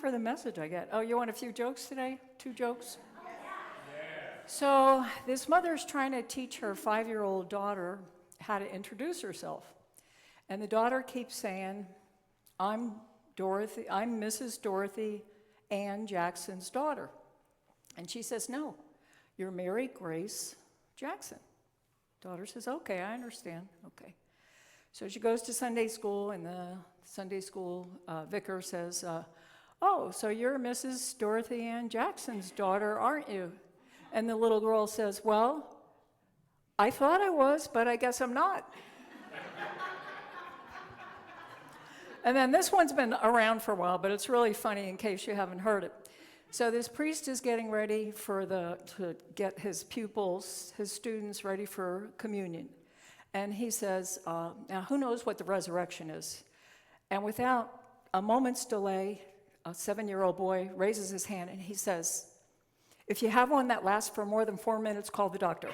for the message I get. Oh, you want a few jokes today? 2 jokes? So this mother's trying to teach her 5-year-old daughter how to introduce herself. And the daughter keeps saying, I'm Mrs. Dorothy Ann Jackson's daughter. And she says, no, you're Mary Grace Jackson. Daughter says, okay, I understand, okay. So she goes to Sunday school, and the Sunday school vicar says, oh, so you're Mrs. Dorothy Ann Jackson's daughter, aren't you? And the little girl says, well, I thought I was, but I guess I'm not. And then this one's been around for a while, but it's really funny in case you haven't heard it. So this priest is getting ready to get his pupils, his students, ready for communion. And he says, now who knows what the resurrection is? And without a moment's delay, a 7-year-old boy raises his hand and he says, if you have one that lasts for more than 4 minutes, call the doctor.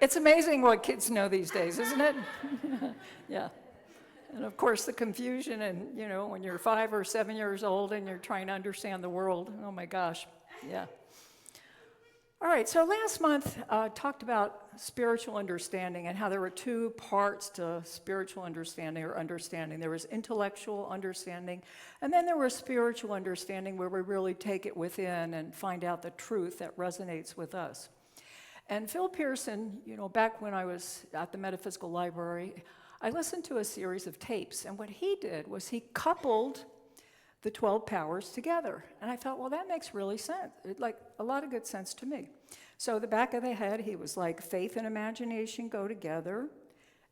It's amazing what kids know these days, isn't it? Yeah. And of course, the confusion and, when you're 5 or 7 years old and you're trying to understand the world, oh my gosh, yeah. All right, so last month talked about spiritual understanding and how there were 2 parts to spiritual understanding or understanding. There was intellectual understanding, and then there was spiritual understanding where we really take it within and find out the truth that resonates with us. And Phil Pearson, back when I was at the Metaphysical Library, I listened to a series of tapes, and what he did was he coupled the 12 powers together. And I thought, well, that makes really sense, like a lot of good sense to me. So the back of the head, he was like, faith and imagination go together.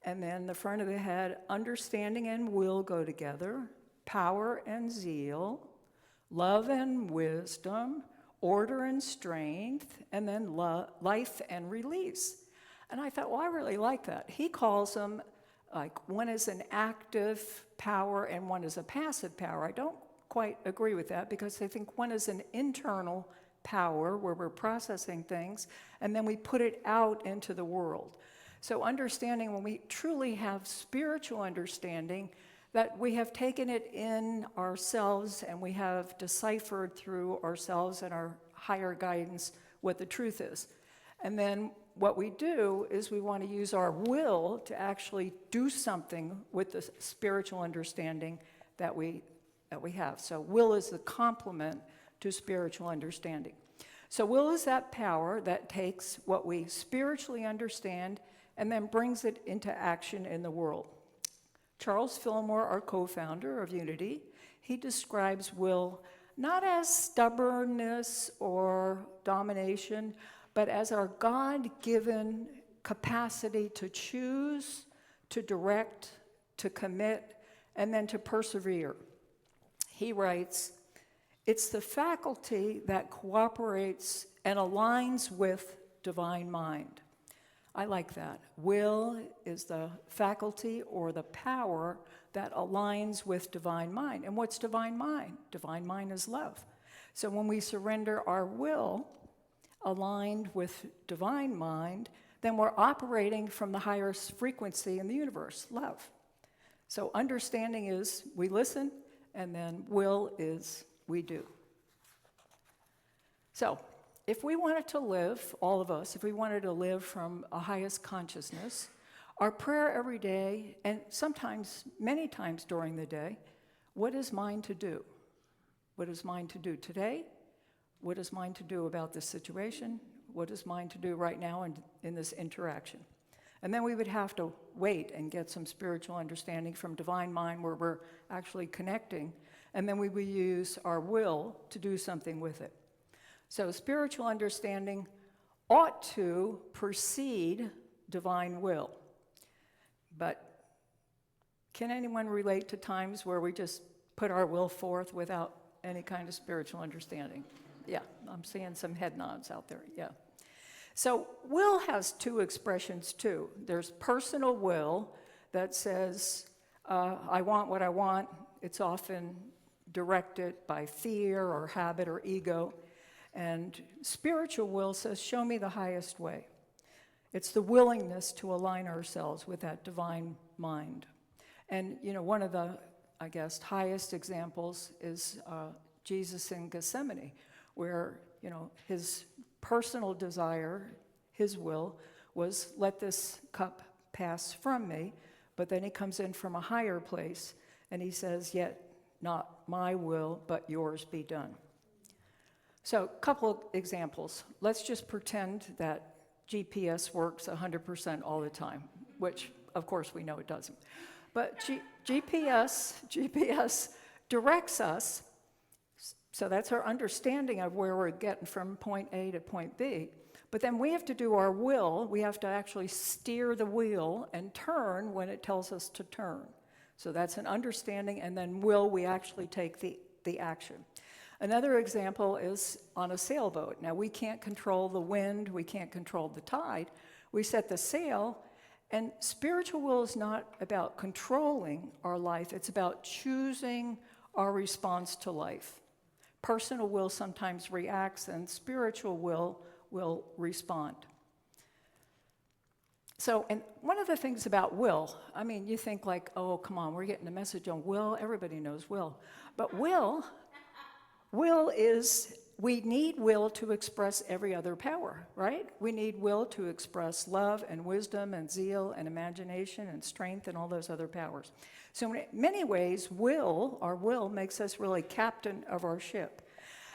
And then the front of the head, understanding and will go together, power and zeal, love and wisdom, order and strength, and then life and release. And I thought, well, I really like that. He calls them, like, one is an active power and one is a passive power. I don't quite agree with that because I think one is an internal power where we're processing things and then we put it out into the world. So understanding when we truly have spiritual understanding that we have taken it in ourselves and we have deciphered through ourselves and our higher guidance what the truth is. And then what we do is we want to use our will to actually do something with the spiritual understanding that we have. So will is the complement to spiritual understanding. So will is that power that takes what we spiritually understand and then brings it into action in the world. Charles Fillmore, our co-founder of Unity, he describes will not as stubbornness or domination, but as our God-given capacity to choose, to direct, to commit, and then to persevere. He writes, it's the faculty that cooperates and aligns with divine mind. I like that. Will is the faculty or the power that aligns with divine mind. And what's divine mind? Divine mind is love. So when we surrender our will aligned with divine mind, then we're operating from the highest frequency in the universe, love. So understanding is we listen, and then will is we do. So if we wanted to live, all of us, if we wanted to live from a highest consciousness, our prayer every day, and sometimes, many times during the day, what is mine to do? What is mine to do today? What is mine to do about this situation? What is mine to do right now in this interaction? And then we would have to wait and get some spiritual understanding from divine mind where we're actually connecting, and then we would use our will to do something with it. So spiritual understanding ought to precede divine will. But can anyone relate to times where we just put our will forth without any kind of spiritual understanding? Yeah, I'm seeing some head nods out there, yeah. So will has 2 expressions too. There's personal will that says, I want what I want. It's often directed by fear or habit or ego. And spiritual will says, show me the highest way. It's the willingness to align ourselves with that divine mind. And, one of the, I guess, highest examples is Jesus in Gethsemane, where, his personal desire, his will, was let this cup pass from me, but then he comes in from a higher place, and he says, yet not my will, but yours be done. So, a couple of examples. Let's just pretend that GPS works 100% all the time, which, of course, we know it doesn't. But GPS directs us, so that's our understanding of where we're getting from point A to point B. But then we have to do our will. We have to actually steer the wheel and turn when it tells us to turn. So that's an understanding, and then will we actually take the action. Another example is on a sailboat. Now, we can't control the wind. We can't control the tide. We set the sail, and spiritual will is not about controlling our life. It's about choosing our response to life. Personal will sometimes reacts, and spiritual will respond. So, and one of the things about will, I mean, you think like, oh, come on, we're getting a message on will. Everybody knows will. But will is, we need will to express every other power, right? We need will to express love and wisdom and zeal and imagination and strength and all those other powers. So in many ways, our will makes us really captain of our ship.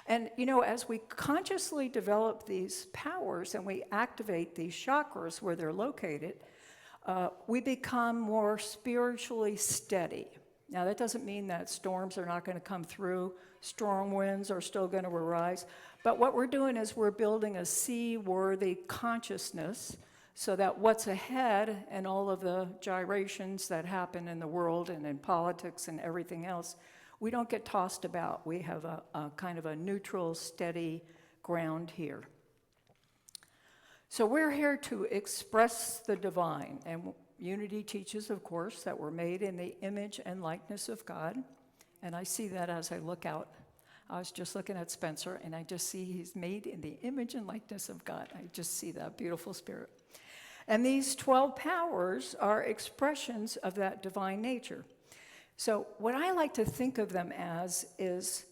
And, as we consciously develop these powers and we activate these chakras where they're located, we become more spiritually steady. Now, that doesn't mean that storms are not going to come through, strong winds are still going to arise, but what we're doing is we're building a seaworthy consciousness so that what's ahead and all of the gyrations that happen in the world and in politics and everything else, we don't get tossed about. We have a kind of a neutral, steady ground here. So we're here to express the divine, and Unity teaches, of course, that we're made in the image and likeness of God, and I see that as I look out. I was just looking at Spencer, and I just see he's made in the image and likeness of God. I just see that beautiful spirit. And these 12 powers are expressions of that divine nature. So what I like to think of them as is,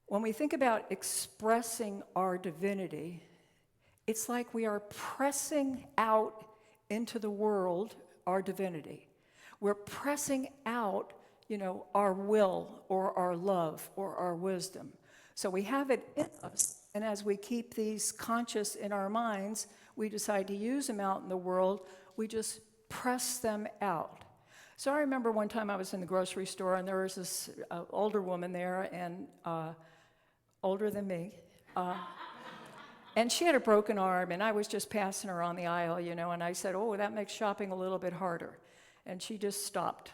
when we think about expressing our divinity, it's like we are pressing out into the world our divinity. We're pressing out, our will or our love or our wisdom. So we have it in us, and as we keep these conscious in our minds, we decide to use them out in the world, we just press them out. So I remember one time I was in the grocery store, and there was this older woman there, and older than me, and she had a broken arm, and I was just passing her on the aisle, and I said, oh, that makes shopping a little bit harder. And she just stopped.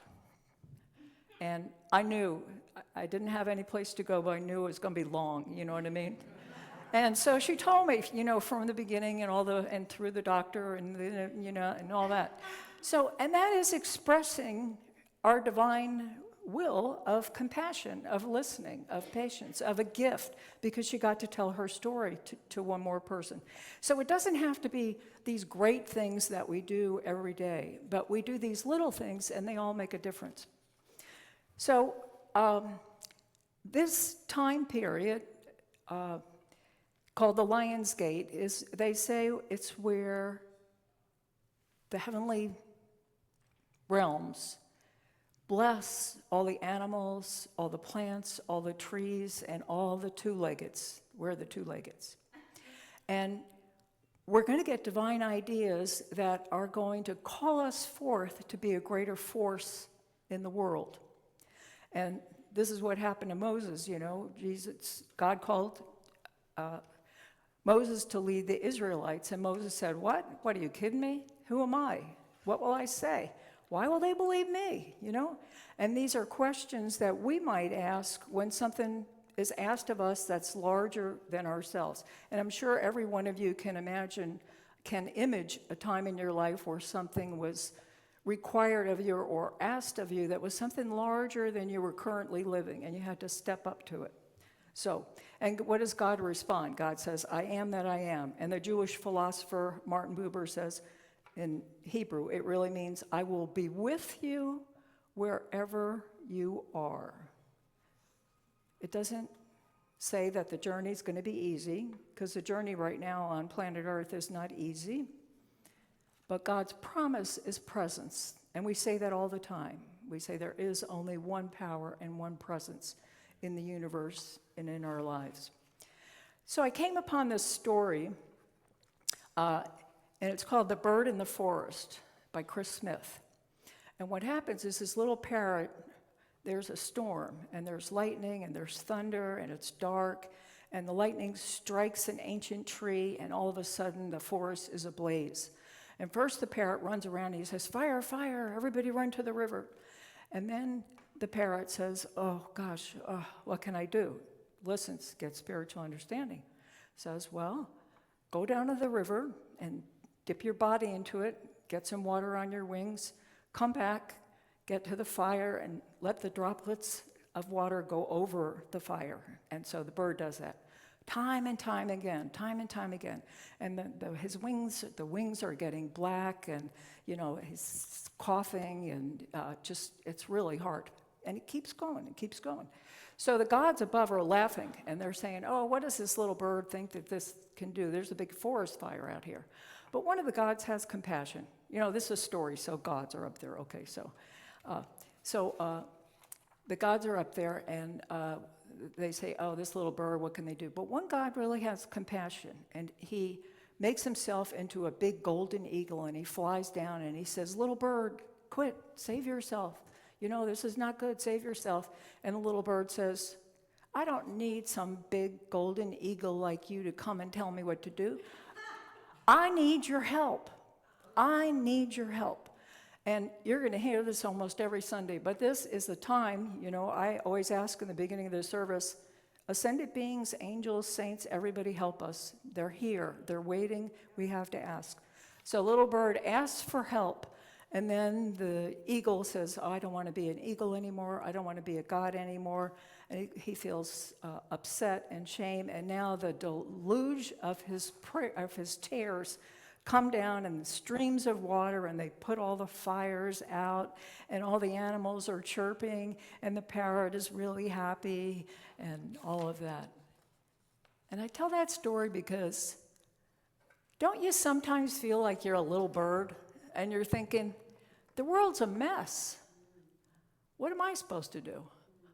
And I knew, I didn't have any place to go, but I knew it was going to be long, you know what I mean? And so she told me, from the beginning and through the doctor and, and all that. So, and that is expressing our divine will of compassion, of listening, of patience, of a gift, because she got to tell her story to one more person. So it doesn't have to be these great things that we do every day, but we do these little things and they all make a difference. So this time period called the Lion's Gate they say it's where the heavenly realms bless all the animals, all the plants, all the trees, and all the two-leggeds. We're the two-leggeds. And we're going to get divine ideas that are going to call us forth to be a greater force in the world. And this is what happened to Moses, God called Moses to lead the Israelites, and Moses said, what? What, are you kidding me? Who am I? What will I say? Why will they believe me? And these are questions that we might ask when something is asked of us that's larger than ourselves. And I'm sure every one of you can image a time in your life where something was required of you or asked of you that was something larger than you were currently living, and you had to step up to it. So, and what does God respond? God says, I am that I am. And the Jewish philosopher Martin Buber says in Hebrew, it really means, I will be with you wherever you are. It doesn't say that the journey is going to be easy, because the journey right now on planet Earth is not easy. But God's promise is presence. And we say that all the time. We say there is only one power and one presence in the universe and in our lives. So I came upon this story, and it's called The Bird in the Forest by Chris Smith. And what happens is this little parrot, there's a storm, and there's lightning, and there's thunder, and it's dark, and the lightning strikes an ancient tree, and all of a sudden the forest is ablaze. And first the parrot runs around and he says, fire, fire, everybody run to the river. And then the parrot says, oh gosh, what can I do? Listens, gets spiritual understanding. Says, well, go down to the river and dip your body into it, get some water on your wings, come back, get to the fire, and let the droplets of water go over the fire. And so the bird does that. Time and time again. And his wings, the wings are getting black, and, he's coughing, and it's really hard. And it keeps going. So the gods above are laughing, and they're saying, oh, what does this little bird think that this can do? There's a big forest fire out here. But one of the gods has compassion. This is a story, so gods are up there. Okay, so the gods are up there, and they say, oh, this little bird, what can they do? But one God really has compassion, and he makes himself into a big golden eagle, and he flies down, and he says, little bird, quit, save yourself. This is not good, save yourself. And the little bird says, I don't need some big golden eagle like you to come and tell me what to do. I need your help. And you're going to hear this almost every Sunday, but this is the time, I always ask in the beginning of the service, ascended beings, angels, saints, everybody help us. They're here. They're waiting. We have to ask. So little bird asks for help, and then the eagle says, oh, I don't want to be an eagle anymore. I don't want to be a god anymore. And he feels upset and shame, and now the deluge of his tears come down in streams of water, and they put all the fires out, and all the animals are chirping, and the parrot is really happy, and all of that. And I tell that story because don't you sometimes feel like you're a little bird, and you're thinking, the world's a mess. What am I supposed to do?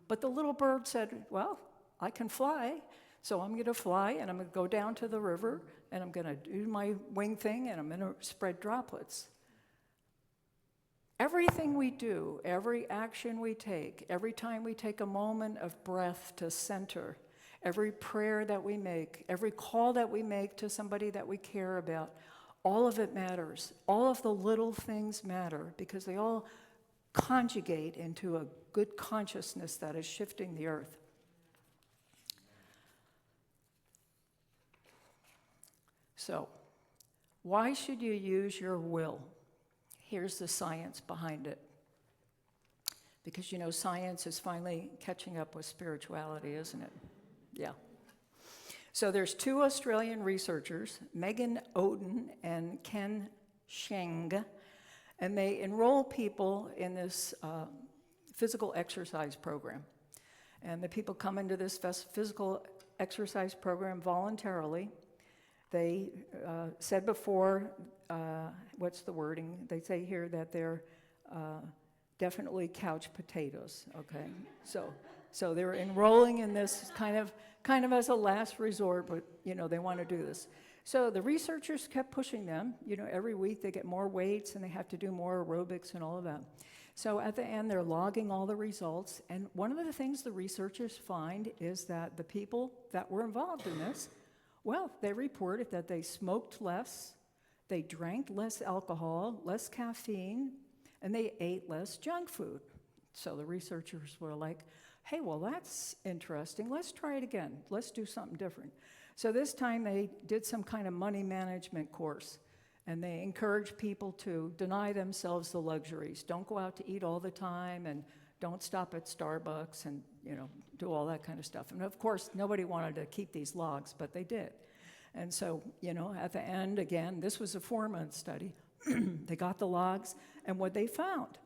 But the little bird said, well, I can fly, so I'm going to fly, and I'm going to go down to the river, and I'm going to do my wing thing, and I'm going to spread droplets. Everything we do, every action we take, every time we take a moment of breath to center, every prayer that we make, every call that we make to somebody that we care about, all of it matters. All of the little things matter because they all conjugate into a good consciousness that is shifting the earth. So, why should you use your will? Here's the science behind it. Because, science is finally catching up with spirituality, isn't it? Yeah. So there's two Australian researchers, Megan Oden and Ken Sheng, and they enroll people in this physical exercise program. And the people come into this physical exercise program voluntarily. They said before, what's the wording? They say here that they're definitely couch potatoes, okay? So they're enrolling in this kind of as a last resort, but, they want to do this. So the researchers kept pushing them. Every week they get more weights and they have to do more aerobics and all of that. So at the end, they're logging all the results. And one of the things the researchers find is that the people that were involved in this, well, they reported that they smoked less, they drank less alcohol, less caffeine, and they ate less junk food. So the researchers were like, hey, well, that's interesting. Let's try it again. Let's do something different. So this time they did some kind of money management course, and they encouraged people to deny themselves the luxuries. Don't go out to eat all the time, and don't stop at Starbucks and, do all that kind of stuff. And of course, nobody wanted to keep these logs, but they did. And so, at the end, again, this was a 4-month study. They got the logs, and what they found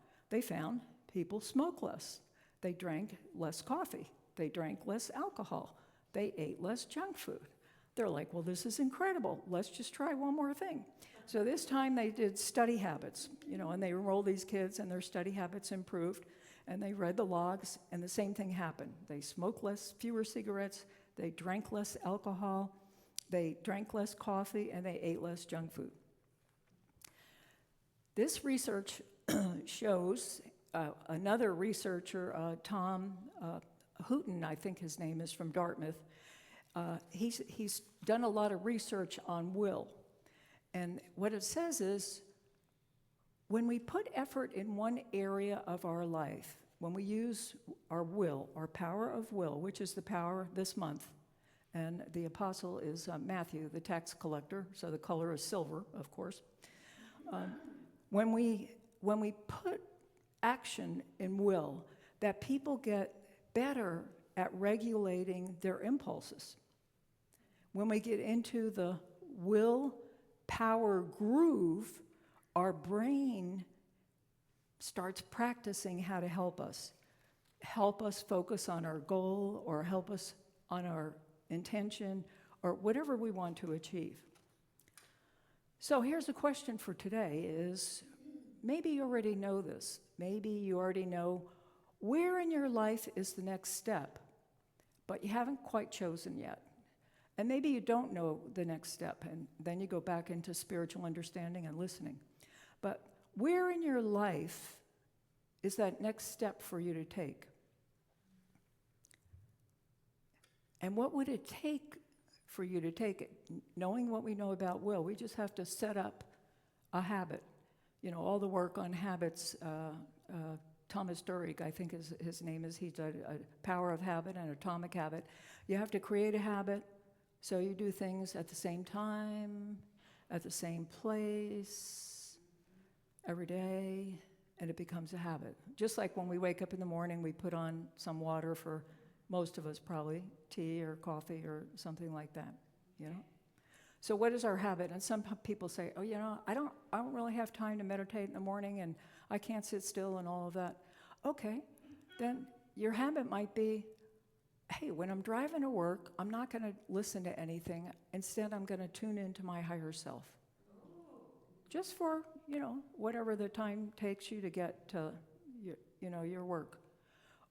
people smoke less. They drank less coffee. They drank less alcohol. They ate less junk food. They're like, well, this is incredible. Let's just try one more thing. So this time they did study habits, and they enrolled these kids, and their study habits improved. And they read the logs, and the same thing happened. They smoked fewer cigarettes, they drank less alcohol, they drank less coffee, and they ate less junk food. This research shows, another researcher, Tom Hooton, I think his name is, from Dartmouth, he's done a lot of research on will. And what it says is, when we put effort in one area of our life, when we use our will, our power of will, which is the power this month, and the apostle is Matthew, the tax collector, so the color is silver, of course. When we put action in will, that people get better at regulating their impulses. When we get into the will power groove, our brain starts practicing how to help us focus on our goal, or help us on our intention, or whatever we want to achieve. So here's a question for today is, maybe you already know this. Maybe you already know where in your life is the next step, but you haven't quite chosen yet. And maybe you don't know the next step, and then you go back into spiritual understanding and listening. But where in your life is that next step for you to take? And what would it take for you to take it? Knowing what we know about will, we just have to set up a habit. All the work on habits, Thomas Durig, I think his name is, he's a power of habit and atomic habit. You have to create a habit, so you do things at the same time, at the same place, every day, and it becomes a habit. Just like when we wake up in the morning, we put on some water, for most of us probably, tea or coffee or something like that, So what is our habit? And some people say, oh, I don't really have time to meditate in the morning, and I can't sit still and all of that. Okay, then your habit might be, hey, when I'm driving to work, I'm not going to listen to anything. Instead, I'm going to tune into my higher self. Just for, whatever the time takes you to get to your work.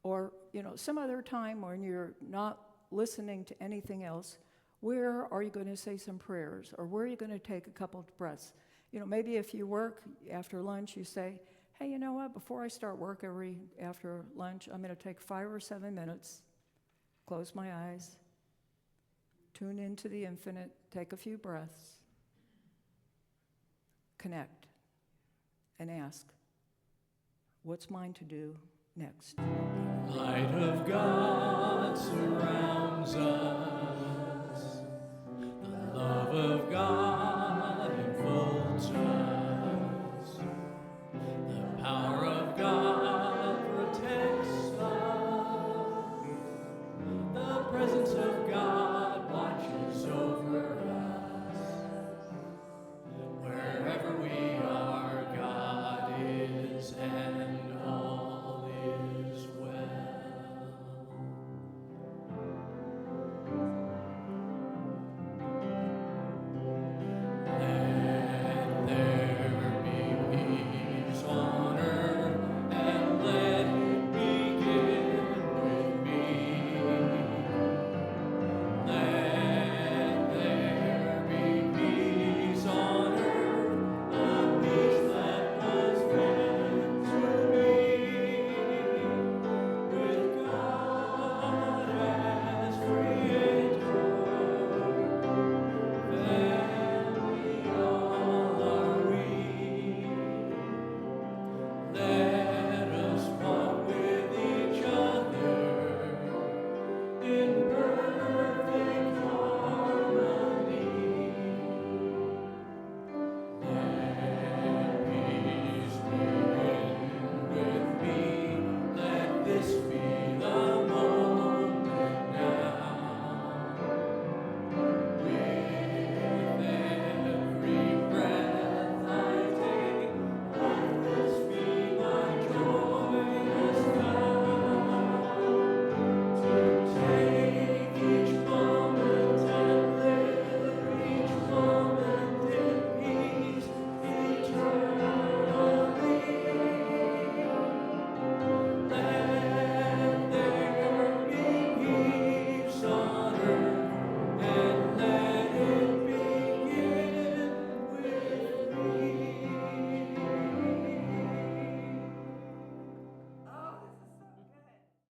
Or, some other time when you're not listening to anything else, where are you going to say some prayers? Or where are you going to take a couple of breaths? Maybe if you work after lunch, you say, hey, you know what? Before I start work after lunch, I'm going to take 5 or 7 minutes, close my eyes, tune into the infinite, take a few breaths, connect, and ask, what's mine to do next? Light of God surrounds us.